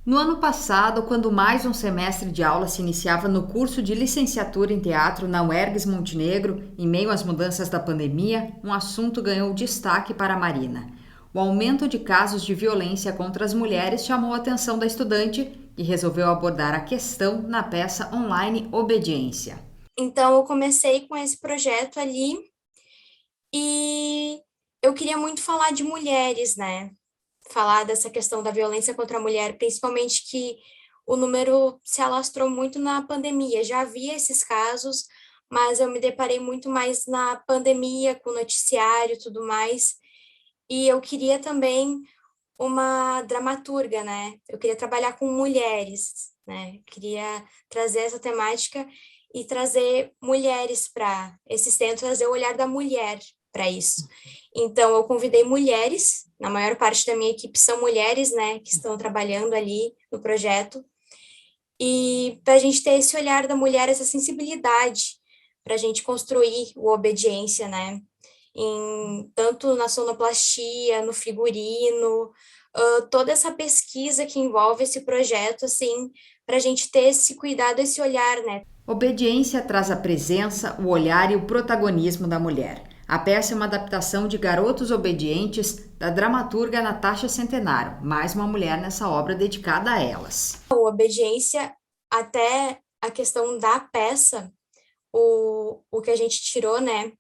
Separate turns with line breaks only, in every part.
No ano passado, quando mais um semestre de aula se iniciava no curso de licenciatura em teatro na UERGS Montenegro, em meio às mudanças da pandemia, um assunto ganhou destaque para a Marina. O aumento de casos de violência contra as mulheres chamou a atenção da estudante e resolveu abordar a questão na peça online Obediência.
Então, eu comecei com esse projeto ali e eu queria muito falar de mulheres, né? Falar dessa questão da violência contra a mulher, principalmente que o número se alastrou muito na pandemia. Já havia esses casos, mas eu me deparei muito mais na pandemia, com o noticiário e tudo mais. E eu queria também uma dramaturga, né? Eu queria trabalhar com mulheres, né? Queria trazer essa temática e trazer mulheres para esse centro, trazer o olhar da mulher para isso. Então, eu convidei mulheres, na maior parte da minha equipe são mulheres, né, que estão trabalhando ali no projeto, e para a gente ter esse olhar da mulher, essa sensibilidade, para a gente construir o Obediência, né? Tanto na sonoplastia, no figurino, toda essa pesquisa que envolve esse projeto, assim, para a gente ter esse cuidado, esse olhar, né?
Obediência traz a presença, o olhar e o protagonismo da mulher. A peça é uma adaptação de Garotos Obedientes, da dramaturga Natasha Centenaro, mais uma mulher nessa obra dedicada a elas.
O Obediência, até a questão da peça, o que a gente tirou, né?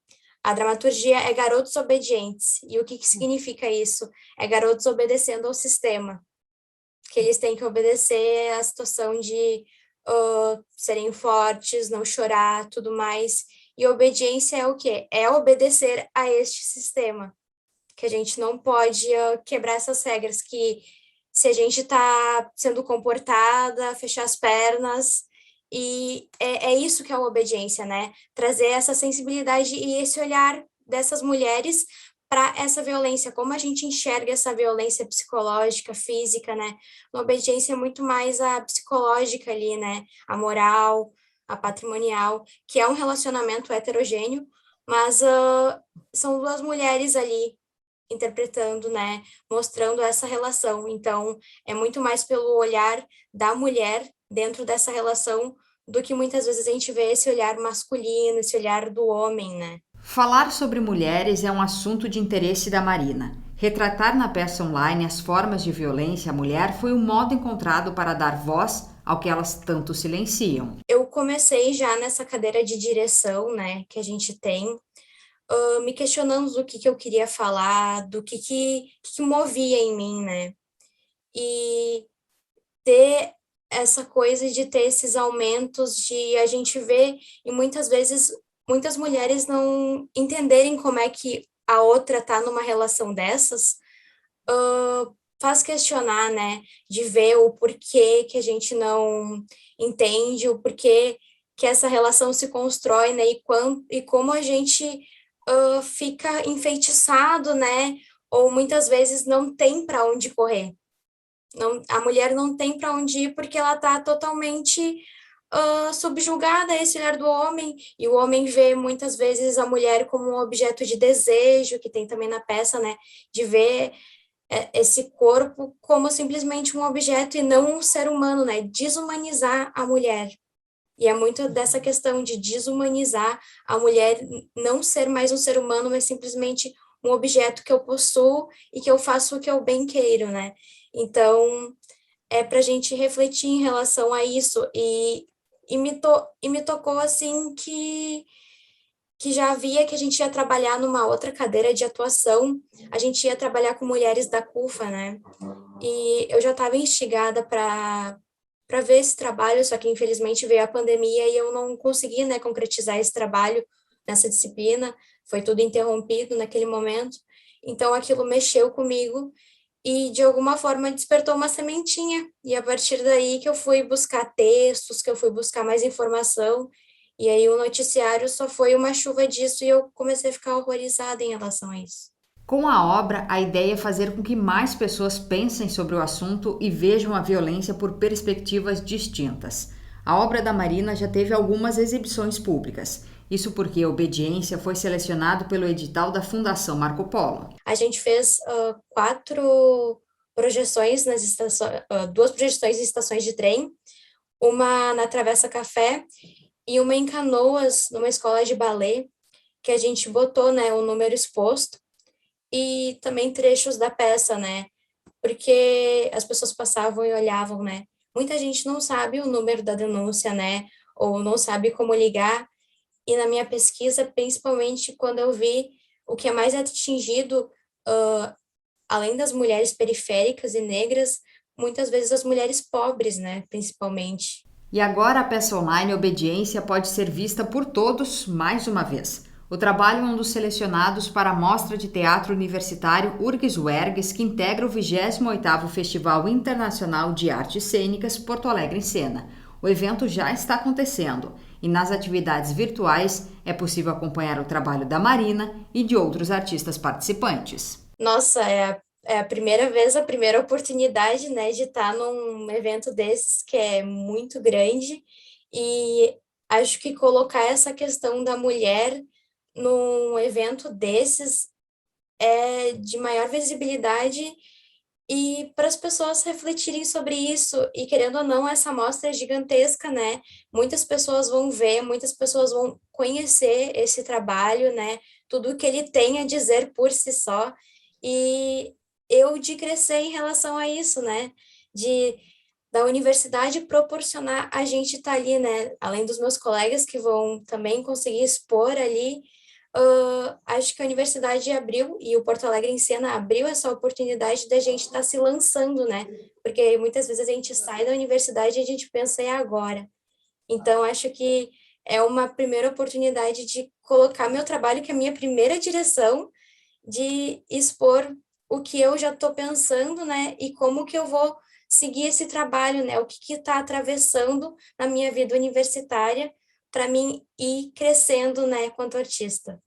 A dramaturgia é garotos obedientes. E o que, que significa isso? É garotos obedecendo ao sistema, que eles têm que obedecer à situação de serem fortes, não chorar, tudo mais. E obediência é o quê? É obedecer a este sistema, que a gente não pode quebrar essas regras, que se a gente está sendo comportada, fechar as pernas, e é isso que é a obediência, né? Trazer essa sensibilidade e esse olhar dessas mulheres para essa violência, como a gente enxerga essa violência psicológica, física, né? A obediência é muito mais a psicológica ali, né? A moral, a patrimonial, que é um relacionamento heterogêneo, mas são duas mulheres ali interpretando, né, mostrando essa relação. Então, é muito mais pelo olhar da mulher dentro dessa relação do que muitas vezes a gente vê esse olhar masculino, esse olhar do homem, né?
Falar sobre mulheres é um assunto de interesse da Marina. Retratar na peça online as formas de violência à mulher foi um modo encontrado para dar voz ao que elas tanto silenciam.
Eu comecei já nessa cadeira de direção, né, que a gente tem, me questionando do que eu queria falar, do que movia em mim, né? E ter essa coisa de ter esses aumentos de a gente ver e muitas vezes muitas mulheres não entenderem como é que a outra tá numa relação dessas, faz questionar, né, de ver o porquê que a gente não entende, o porquê que essa relação se constrói, né, e como a gente fica enfeitiçado, né, ou muitas vezes não tem para onde correr. Não, a mulher não tem para onde ir porque ela está totalmente subjugada a esse olhar do homem, e o homem vê muitas vezes a mulher como um objeto de desejo, que tem também na peça, né, de ver esse corpo como simplesmente um objeto e não um ser humano, né, desumanizar a mulher. E é muito dessa questão de desumanizar a mulher, não ser mais um ser humano, mas simplesmente um objeto que eu possuo e que eu faço o que eu bem queiro, né? Então, é para a gente refletir em relação a isso. E me tocou assim que já havia que a gente ia trabalhar numa outra cadeira de atuação, a gente ia trabalhar com mulheres da CUFA, né? E eu já estava instigada para ver esse trabalho, só que infelizmente veio a pandemia e eu não consegui, né, concretizar esse trabalho nessa disciplina, foi tudo interrompido naquele momento. Então aquilo mexeu comigo e de alguma forma despertou uma sementinha. E a partir daí que eu fui buscar textos, que eu fui buscar mais informação, e aí o noticiário só foi uma chuva disso e eu comecei a ficar horrorizada em relação a isso.
Com a obra, a ideia é fazer com que mais pessoas pensem sobre o assunto e vejam a violência por perspectivas distintas. A obra da Marina já teve algumas exibições públicas. Isso porque a Obediência foi selecionado pelo edital da Fundação Marco Polo.
A gente fez quatro. projeções nas estações, duas projeções em estações de trem, uma na Travessa Café e uma em Canoas, numa escola de balé, que a gente botou, né, o número exposto e também trechos da peça, né, porque as pessoas passavam e olhavam, né. Muita gente não sabe o número da denúncia, né, ou não sabe como ligar, e na minha pesquisa, principalmente quando eu vi o que é mais atingido, além das mulheres periféricas e negras, muitas vezes as mulheres pobres, né, principalmente.
E agora a peça online Obediência pode ser vista por todos mais uma vez. O trabalho é um dos selecionados para a Mostra de Teatro Universitário URGS UERGS, que integra o 28º Festival Internacional de Artes Cênicas Porto Alegre em Cena. O evento já está acontecendo e nas atividades virtuais é possível acompanhar o trabalho da Marina e de outros artistas participantes.
Nossa, é a primeira vez, a primeira oportunidade, né, de estar num evento desses que é muito grande, e acho que colocar essa questão da mulher num evento desses é de maior visibilidade e para as pessoas refletirem sobre isso, e querendo ou não, essa amostra é gigantesca, né? Muitas pessoas vão ver, muitas pessoas vão conhecer esse trabalho, né? Tudo que ele tem a dizer por si só. E eu de crescer em relação a isso, né? De da universidade proporcionar a gente estar ali, né? Além dos meus colegas que vão também conseguir expor ali, acho que a universidade abriu, e o Porto Alegre em Cena abriu essa oportunidade da gente estar se lançando, né? Porque muitas vezes a gente sai da universidade e a gente pensa, é agora. Então, acho que é uma primeira oportunidade de colocar meu trabalho, que é a minha primeira direção, de expor o que eu já estou pensando, né? E como que eu vou seguir esse trabalho, né? O que está atravessando na minha vida universitária para mim ir crescendo, né, quanto artista.